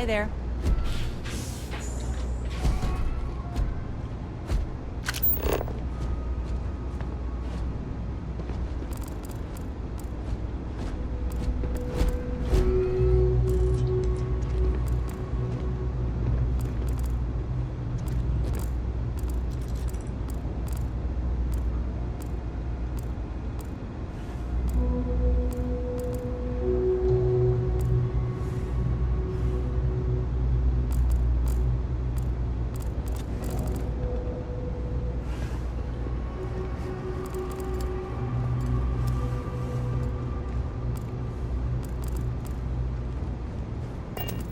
Hi there.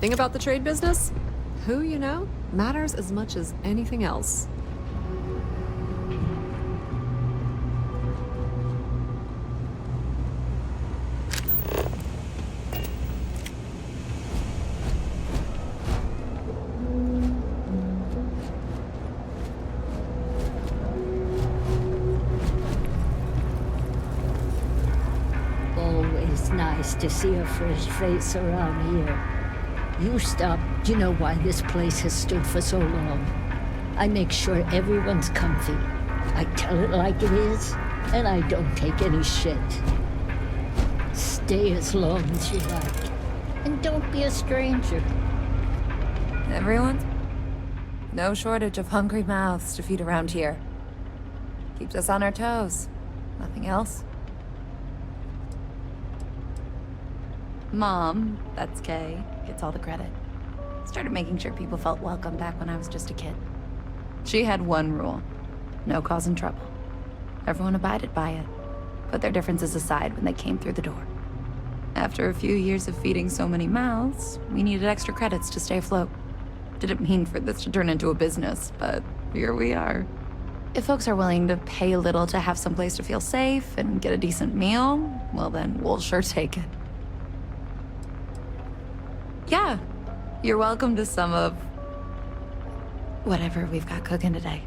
Thing about the trade business? Who you know matters as much as anything else. Always nice to see a fresh face around here. You stopped. You know why this place has stood for so long. I make sure everyone's comfy. I tell it like it is, and I don't take any shit. Stay as long as you like, and don't be a stranger. Everyone? No shortage of hungry mouths to feed around here. Keeps us on our toes. Nothing else. Mom, that's Kay, gets all the credit. Started making sure people felt welcome back when I was just a kid. She had one rule: no causing trouble. Everyone abided by it, put their differences aside when they came through the door. After a few years of feeding so many mouths, we needed extra credits to stay afloat. Didn't mean for this to turn into a business, but here we are. If folks are willing to pay a little to have someplace to feel safe and get a decent meal, well then, we'll sure take it. Yeah, you're welcome to some of whatever we've got cooking today.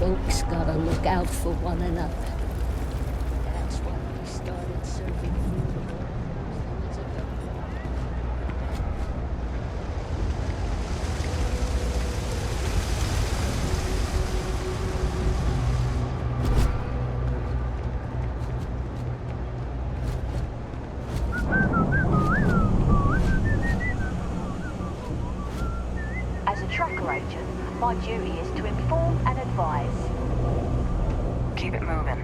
Folks gotta look out for one another. That's why we started serving food. As a tracker agent, my duty is to inform and advise. Keep it moving.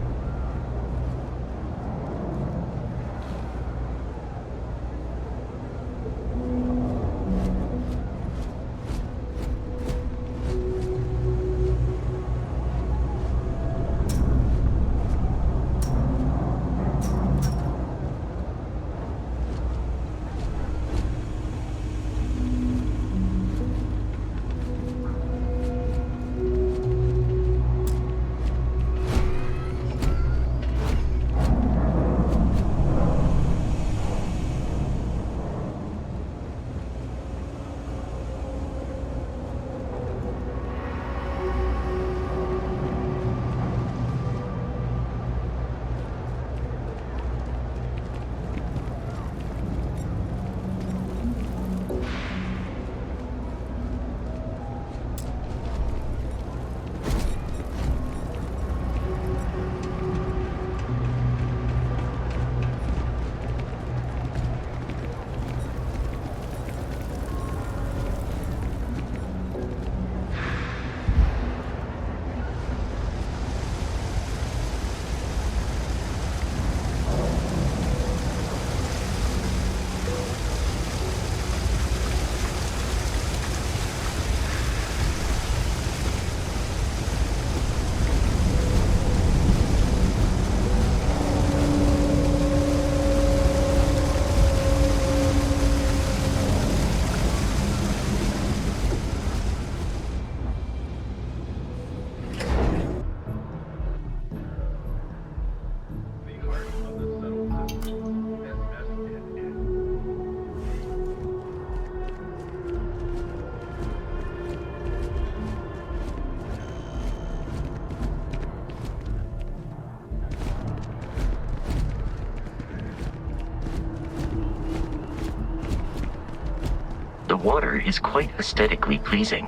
water is quite aesthetically pleasing.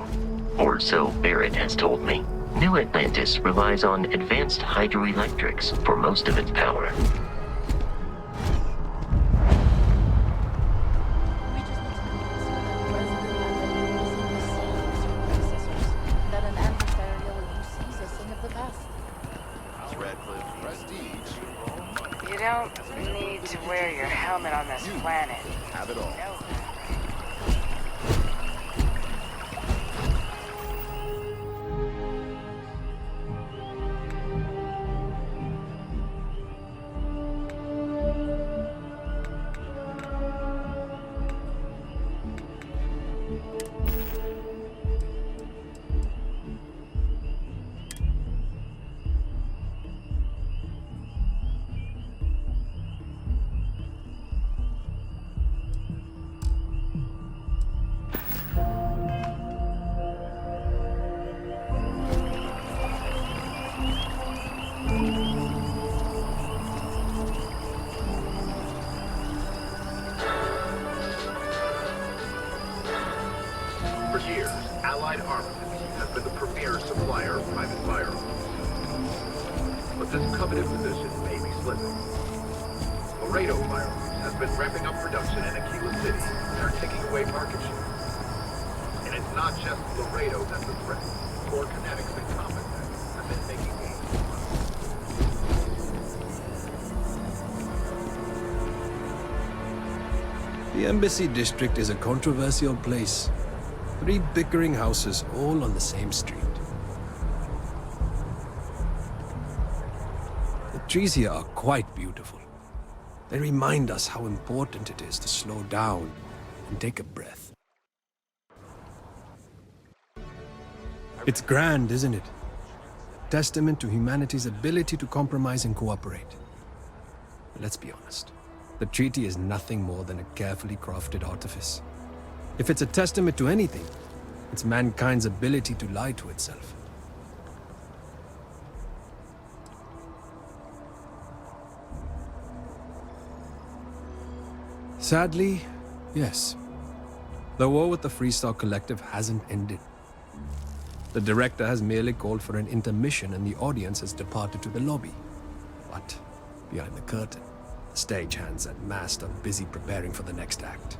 Or so Barrett has told me. New Atlantis relies on advanced hydroelectrics for most of its power. You don't need to wear your helmet on this planet. Have it all. No. For years, Allied Armaments has been the premier supplier of private firearms. But this coveted position may be slipping. Laredo Firearms has been ramping up production in Aquila City and are taking away market share. And it's not just Laredo that's a threat. Core Kinetics and Combat have been making gains. The Embassy District is a controversial place. 3 bickering houses all on the same street. The trees here are quite beautiful. They remind us how important it is to slow down and take a breath. It's grand, isn't it? A testament to humanity's ability to compromise and cooperate. But let's be honest. The treaty is nothing more than a carefully crafted artifice. If it's a testament to anything, it's mankind's ability to lie to itself. Sadly, yes. The war with the Freestar Collective hasn't ended. The director has merely called for an intermission and the audience has departed to the lobby. But behind the curtain, the stagehands and mast are busy preparing for the next act.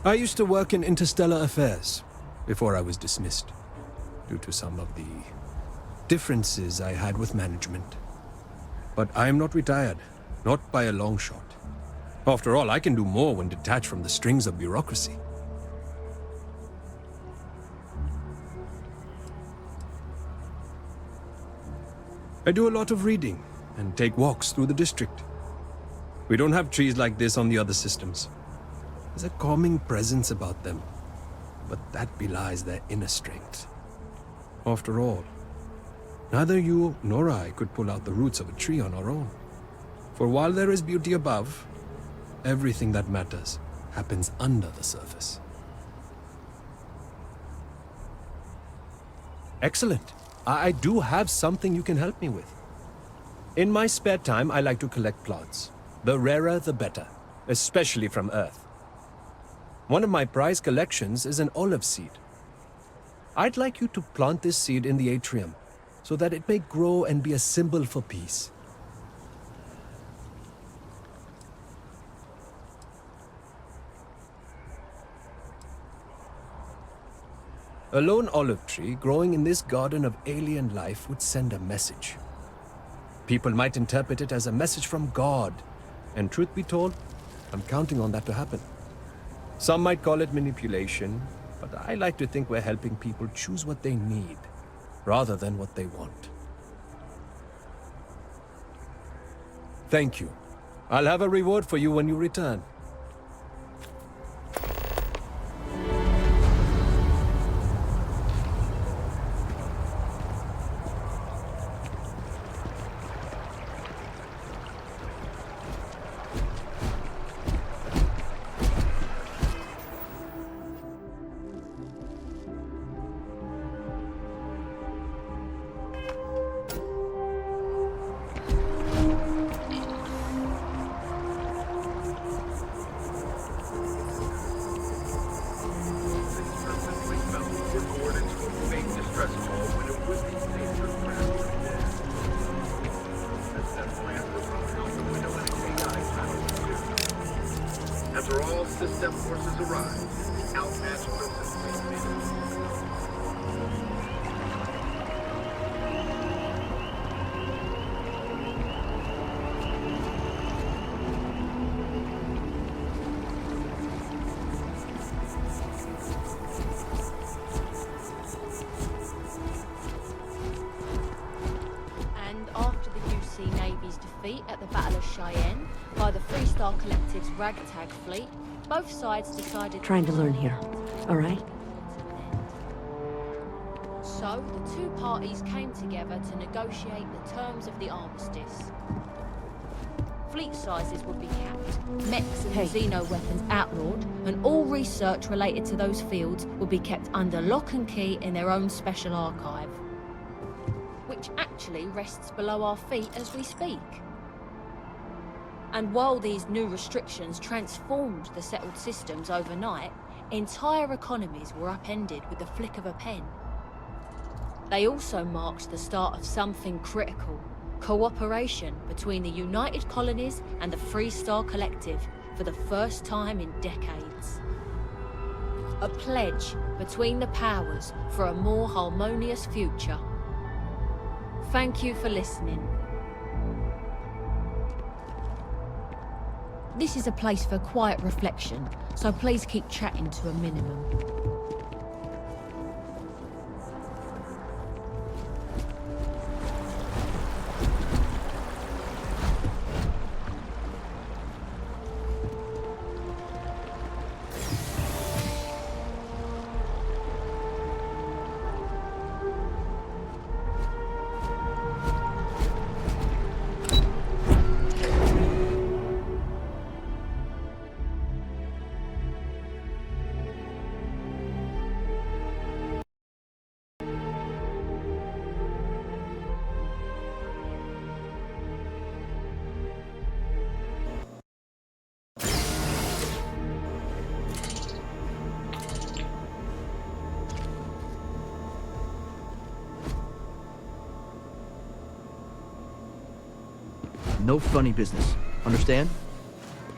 I used to work in interstellar affairs before I was dismissed, due to some of the differences I had with management. But I am not retired, not by a long shot. After all, I can do more when detached from the strings of bureaucracy. I do a lot of reading and take walks through the district. We don't have trees like this on the other systems. There's a calming presence about them, but that belies their inner strength. After all, neither you nor I could pull out the roots of a tree on our own. For while there is beauty above, everything that matters happens under the surface. Excellent. I do have something you can help me with. In my spare time, I like to collect plants. The rarer, the better, especially from Earth. One of my prized collections is an olive seed. I'd like you to plant this seed in the atrium, so that it may grow and be a symbol for peace. A lone olive tree growing in this garden of alien life would send a message. People might interpret it as a message from God, and truth be told, I'm counting on that to happen. Some might call it manipulation, but I like to think we're helping people choose what they need, rather than what they want. Thank you. I'll have a reward for you when you return. defeat at the Battle of Cheyenne by the Freestar Collective's ragtag fleet, both sides decided... Trying to learn here, all right? So, the two parties came together to negotiate the terms of the armistice. Fleet sizes would be capped, mechs and xeno weapons outlawed, and all research related to those fields would be kept under lock and key in their own special archive, which actually rests below our feet as we speak. And while these new restrictions transformed the settled systems overnight, entire economies were upended with the flick of a pen. They also marked the start of something critical. Cooperation between the United Colonies and the Freestar Collective for the first time in decades. A pledge between the powers for a more harmonious future. Thank you for listening. This is a place for quiet reflection, so please keep chatting to a minimum. No funny business. Understand?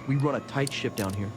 We run a tight ship down here.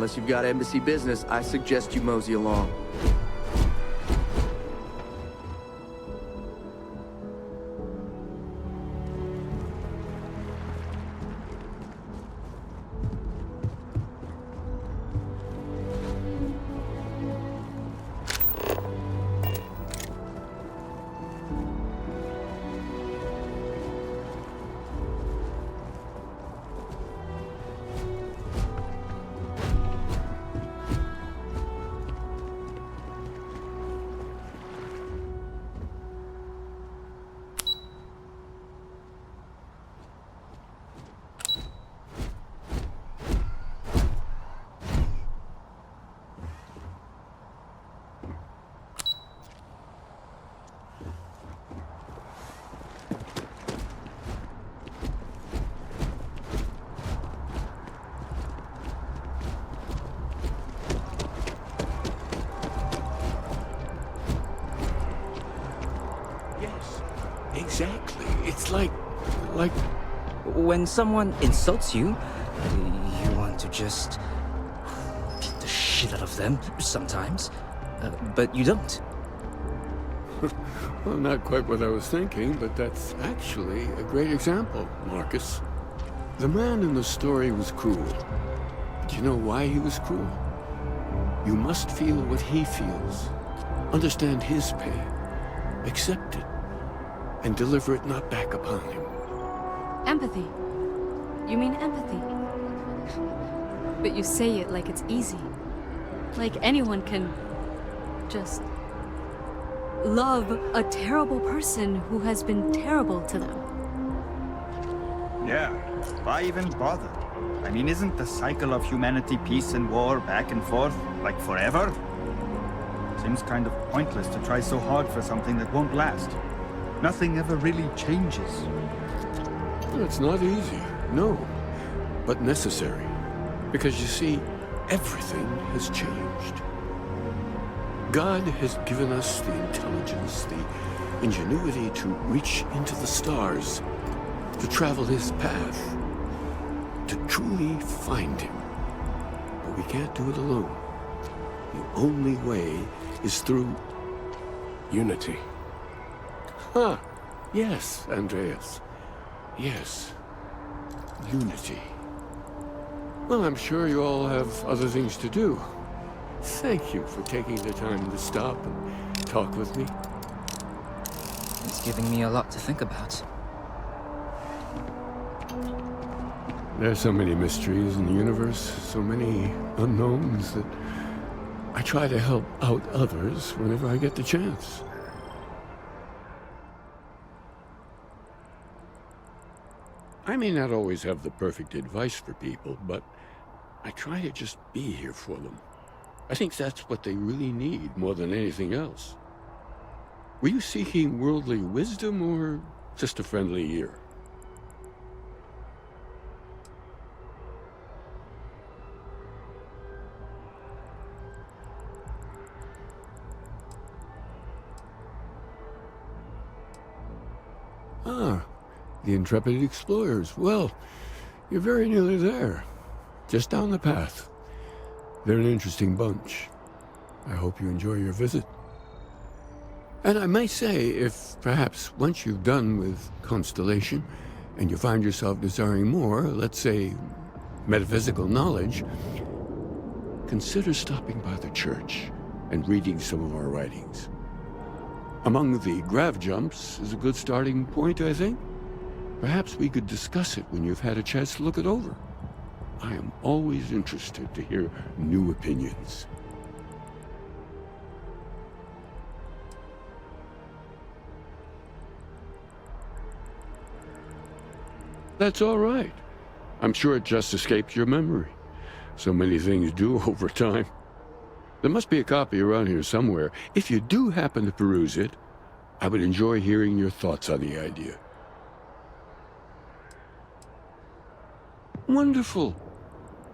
Unless you've got embassy business, I suggest you mosey along. like... When someone insults you, you want to just beat the shit out of them sometimes, but you don't. Well, not quite what I was thinking, but that's actually a great example, Marcus. The man in the story was cruel. Do you know why he was cruel? You must feel what he feels, understand his pain, accept it, and deliver it not back upon him. Empathy. You mean empathy? But you say it like it's easy. Like anyone can just love a terrible person who has been terrible to them. Yeah, why even bother? I mean, isn't the cycle of humanity peace and war back and forth, like forever? Seems kind of pointless to try so hard for something that won't last. Nothing ever really changes. It's not easy, no, but necessary. Because you see, everything has changed. God has given us the intelligence, the ingenuity to reach into the stars, to travel his path, to truly find him. But we can't do it alone. The only way is through Unity. Huh. Yes, Andreas. Yes. Unity. Well, I'm sure you all have other things to do. Thank you for taking the time to stop and talk with me. It's giving me a lot to think about. There's so many mysteries in the universe, so many unknowns that I try to help out others whenever I get the chance. I may not always have the perfect advice for people, but I try to just be here for them. I think that's what they really need more than anything else. Were you seeking worldly wisdom or just a friendly ear? Ah, the intrepid explorers. Well, you're very nearly there. Just down the path. They're an interesting bunch. I hope you enjoy your visit. And I might say, if perhaps once you've done with Constellation, and you find yourself desiring more, let's say, metaphysical knowledge, consider stopping by the church and reading some of our writings. Among the grav jumps is a good starting point, I think. Perhaps we could discuss it when you've had a chance to look it over. I am always interested to hear new opinions. That's all right. I'm sure it just escaped your memory. So many things do over time. There must be a copy around here somewhere. If you do happen to peruse it, I would enjoy hearing your thoughts on the idea. Wonderful.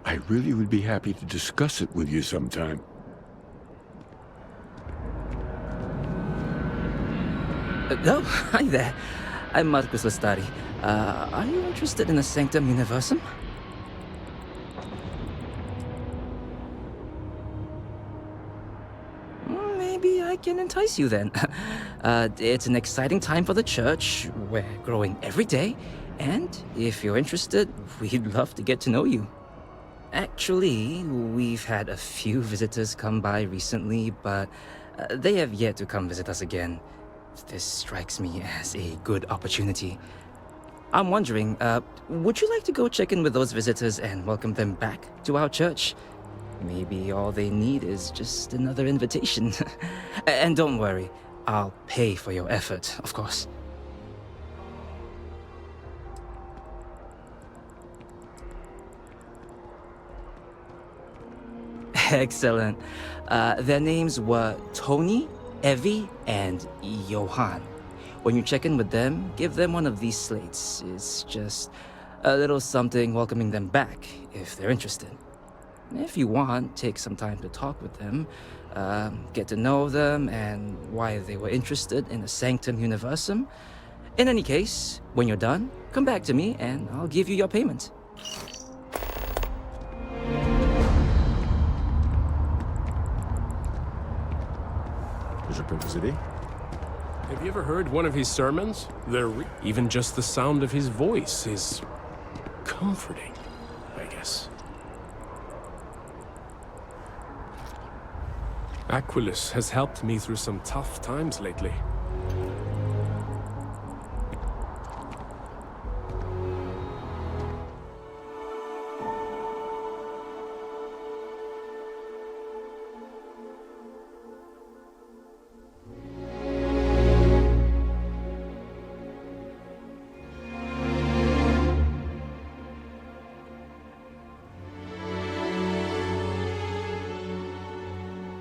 I really would be happy to discuss it with you sometime. Oh, hi there. I'm Marcus Lestari. Are you interested in the Sanctum Universum? Maybe I can entice you then. It's an exciting time for the church. We're growing every day. And if you're interested, we'd love to get to know you. Actually, we've had a few visitors come by recently, but they have yet to come visit us again. This strikes me as a good opportunity. I'm wondering, would you like to go check in with those visitors and welcome them back to our church? Maybe all they need is just another invitation. And don't worry, I'll pay for your effort, of course. Excellent. Their names were Tony, Evie, and Johan. When you check in with them, give them one of these slates. It's just a little something welcoming them back, if they're interested. If you want, take some time to talk with them, get to know them and why they were interested in the Sanctum Universum. In any case, when you're done, come back to me and I'll give you your payment. Je peux vous aider? Have you ever heard one of his sermons? Even just the sound of his voice is comforting, I guess. Aquilus has helped me through some tough times lately.